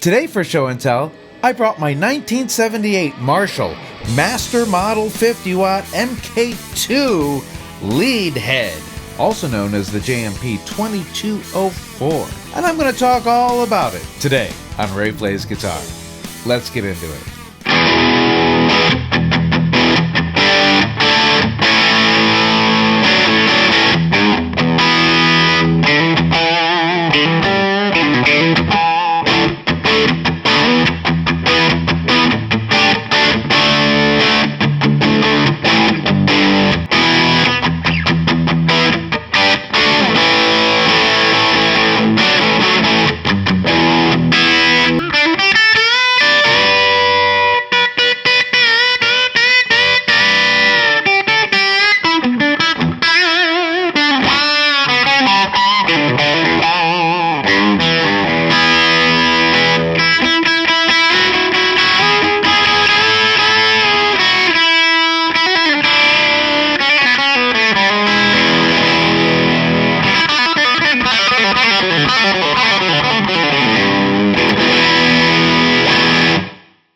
Today for Show and Tell, I brought my 1978 Marshall Master Model 50W Mk2 Lead head, also known as the JMP 2204. And I'm going to talk all about it today on Ray Plays Guitar. Let's get into it.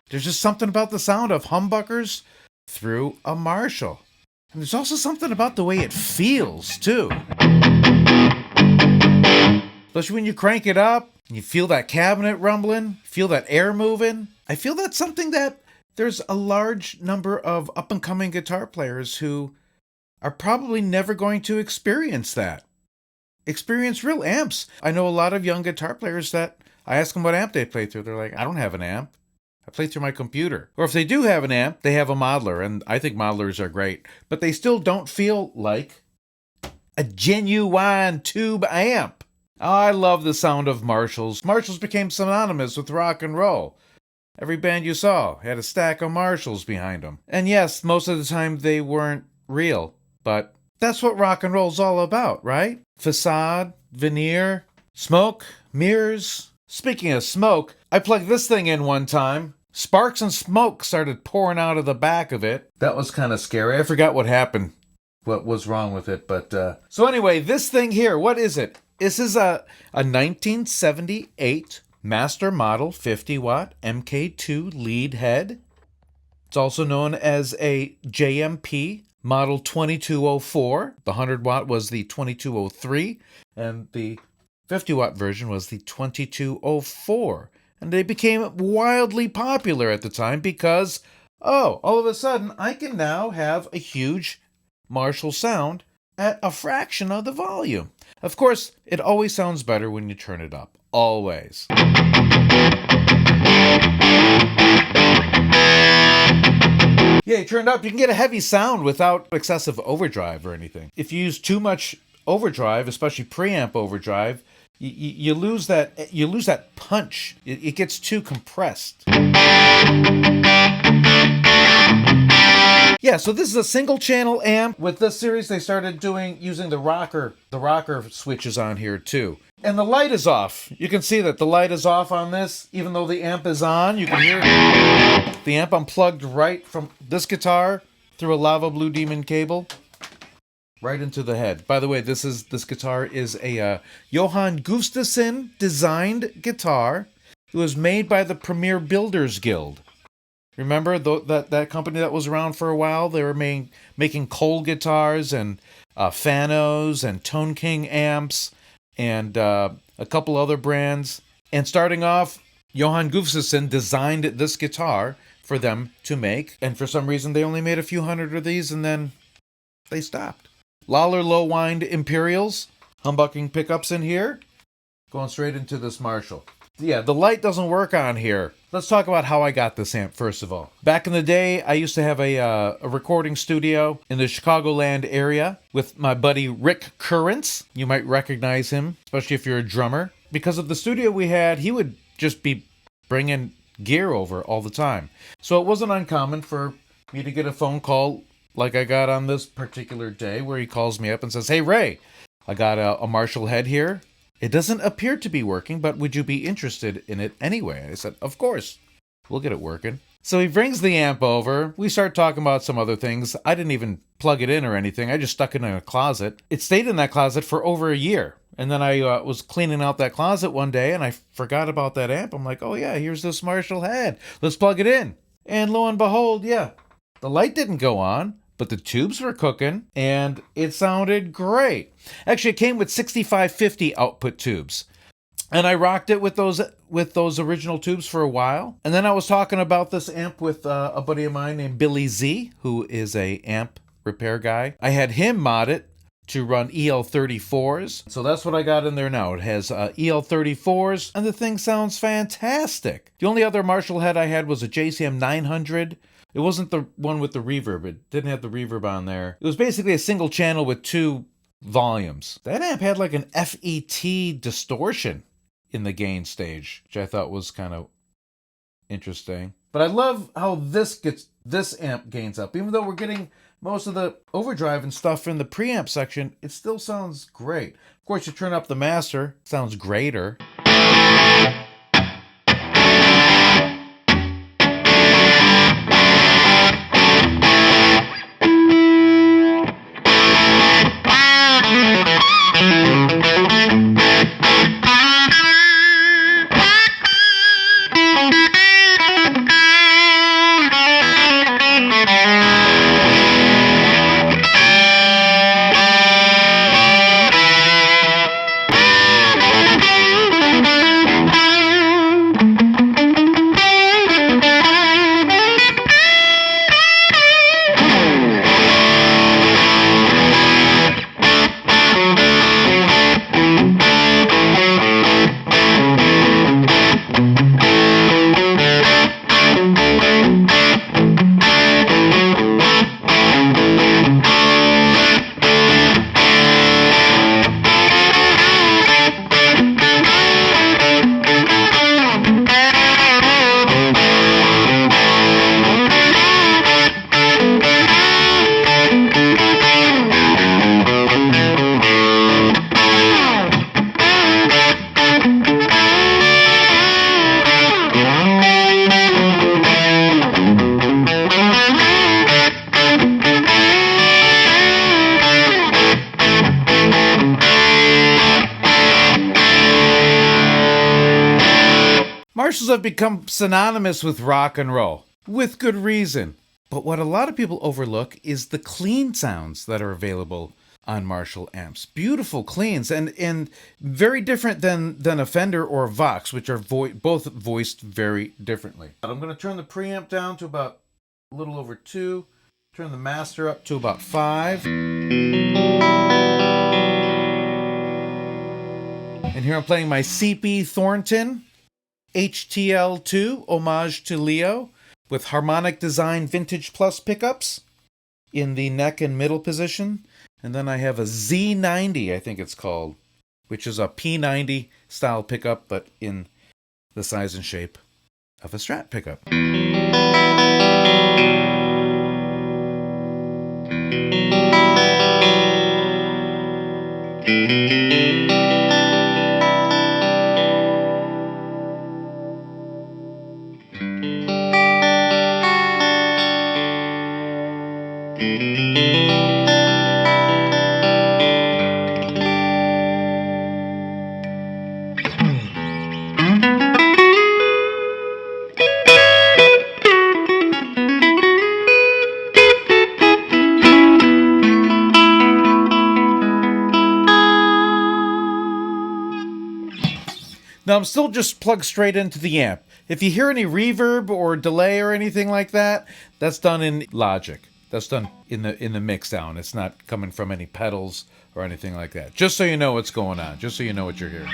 There's just something about the sound of humbuckers through a Marshall. And there's also something about the way it feels, too. Especially when you crank it up, and you feel that cabinet rumbling, feel that air moving. I feel that's something that there's a large number of up-and-coming guitar players who are probably never going to experience that. Experience real amps. I know a lot of young guitar players that I ask them what amp they play through. They're like, I don't have an amp. I play through my computer. Or if they do have an amp, they have a modeler, and I think modelers are great. But they still don't feel like a genuine tube amp. I love the sound of Marshalls. Marshalls became synonymous with rock and roll. Every band you saw had a stack of Marshalls behind them. And yes, most of the time they weren't real, but that's what rock and roll's all about, right? Facade, veneer, smoke, mirrors. Speaking of smoke, I plugged this thing in one time. Sparks and smoke started pouring out of the back of it. That was kind of scary. I forgot what happened, what was wrong with it. But so anyway, this thing here, what is it? This is a 1978 Master Model 50W Mk2 Lead head. It's also known as a JMP Model 2204. The 100W was the 2203, and the 50W version was the 2204. And they became wildly popular at the time because, all of a sudden, I can now have a huge Marshall sound at a fraction of the volume. Of course, it always sounds better when you turn it up. Always. Yeah, you turn it up, you can get a heavy sound without excessive overdrive or anything. If you use too much overdrive, especially preamp overdrive, you lose that punch. It gets too compressed. Yeah, so this is a single channel amp. With this series, they started using the rocker switches on here too. And the light is off. You can see that the light is off on this, even though the amp is on. You can hear the amp unplugged right from this guitar through a Lava Blue Demon cable. Right into the head. By the way, this guitar is a Johan Gustavsson designed guitar. It was made by the Premier Builders Guild. Remember that company that was around for a while? They were making Cole guitars and Fanos and Tone King amps and a couple other brands. And starting off, Johan Gustavsson designed this guitar for them to make. And for some reason, they only made a few hundred of these and then they stopped. Lawler low wind Imperials, humbucking pickups in here, going straight into this Marshall. Yeah, the light doesn't work on here. Let's talk about how I got this amp first of all. Back in the day, I used to have a recording studio in the Chicagoland area with my buddy Rick Currents. You might recognize him, especially if you're a drummer. Because of the studio we had, he would just be bringing gear over all the time. So it wasn't uncommon for me to get a phone call like I got on this particular day where he calls me up and says, "Hey Ray, I got a Marshall head here. It doesn't appear to be working, but would you be interested in it anyway?" I said, "Of course, we'll get it working." So he brings the amp over. We start talking about some other things. I didn't even plug it in or anything. I just stuck it in a closet. It stayed in that closet for over a year. And then I was cleaning out that closet one day and I forgot about that amp. I'm like, oh yeah, here's this Marshall head. Let's plug it in. And lo and behold, yeah, the light didn't go on, but the tubes were cooking and it sounded great. Actually, it came with 6550 output tubes. And I rocked it with those original tubes for a while. And then I was talking about this amp with a buddy of mine named Billy Z, who is a amp repair guy. I had him mod it to run EL34s. So that's what I got in there now. It has EL34s, and the thing sounds fantastic. The only other Marshall head I had was a JCM 900. It wasn't the one with the reverb. It didn't have the reverb on there. It was basically a single channel with 2 volumes. That amp had like an FET distortion in the gain stage, which I thought was kind of interesting. But I love how this amp gains up. Even though we're getting most of the overdrive and stuff in the preamp section, it still sounds great. Of course, you turn up the master, it sounds greater. Marshalls have become synonymous with rock and roll, with good reason. But what a lot of people overlook is the clean sounds that are available on Marshall amps. Beautiful cleans, and very different than a Fender or a Vox, which are both voiced very differently. I'm going to turn the preamp down to about a little over 2, turn the master up to about 5. And here I'm playing my CP Thornton HTL2, homage to Leo, with Harmonic Design Vintage Plus pickups in the neck and middle position. And then I have a Z90, I think it's called, which is a P90 style pickup, but in the size and shape of a Strat pickup. Now I'm still just plugged straight into the amp. If you hear any reverb or delay or anything like that, that's done in Logic. That's done in the mix down. It's not coming from any pedals or anything like that. Just so you know what's going on. Just so you know what you're hearing.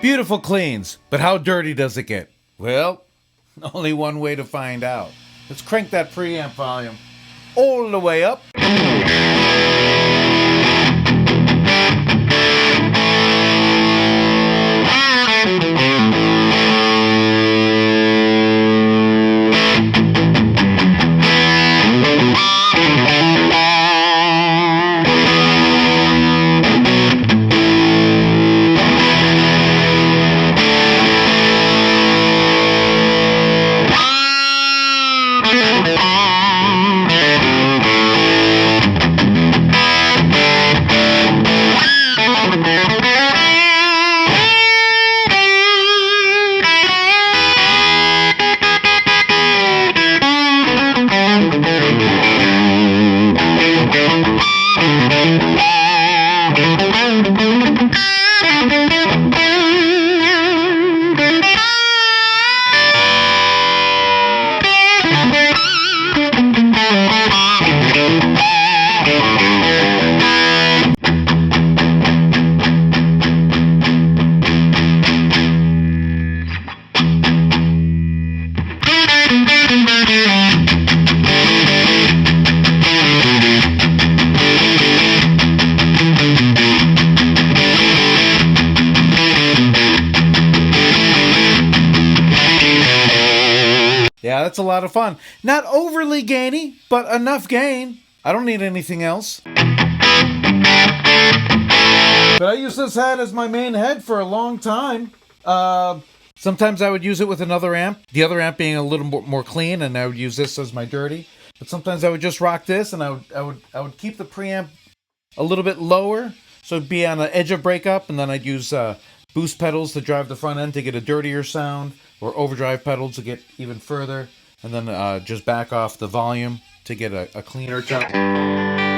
Beautiful cleans, but how dirty does it get? Well, only one way to find out. Let's crank that preamp volume all the way up. Yeah, that's a lot of fun. Not overly gainy, but enough gain. I don't need anything else. But I used this head as my main head for a long time. Sometimes I would use it with another amp. The other amp being a little more clean, and I would use this as my dirty. But sometimes I would just rock this, and I would keep the preamp a little bit lower, so it'd be on the edge of breakup, and then I'd use boost pedals to drive the front end to get a dirtier sound, or overdrive pedals to get even further, and then just back off the volume to get a cleaner tone.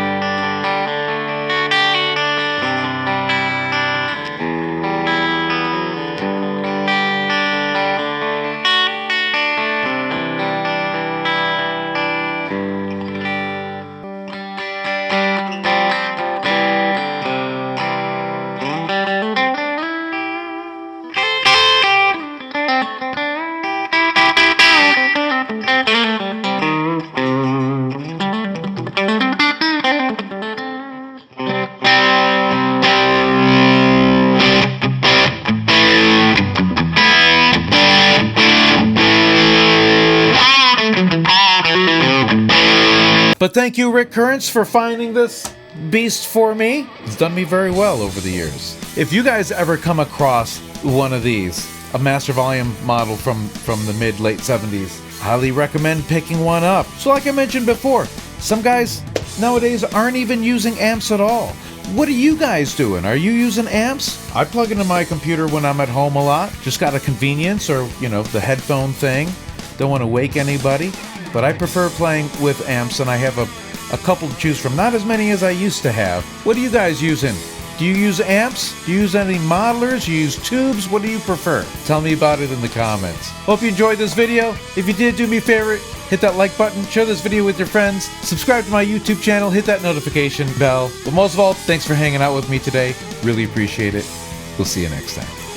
But thank you, Rick Currents, for finding this beast for me. It's done me very well over the years. If you guys ever come across one of these, a master volume model from the mid-late 70s, highly recommend picking one up. So like I mentioned before, some guys nowadays aren't even using amps at all. What are you guys doing? Are you using amps? I plug into my computer when I'm at home a lot. Just got a convenience or, you know, the headphone thing. Don't want to wake anybody. But I prefer playing with amps, and I have a couple to choose from. Not as many as I used to have. What are you guys using? Do you use amps? Do you use any modelers? Do you use tubes? What do you prefer? Tell me about it in the comments. Hope you enjoyed this video. If you did, do me a favor, hit that like button, share this video with your friends, subscribe to my YouTube channel, hit that notification bell. But most of all, thanks for hanging out with me today. Really appreciate it. We'll see you next time.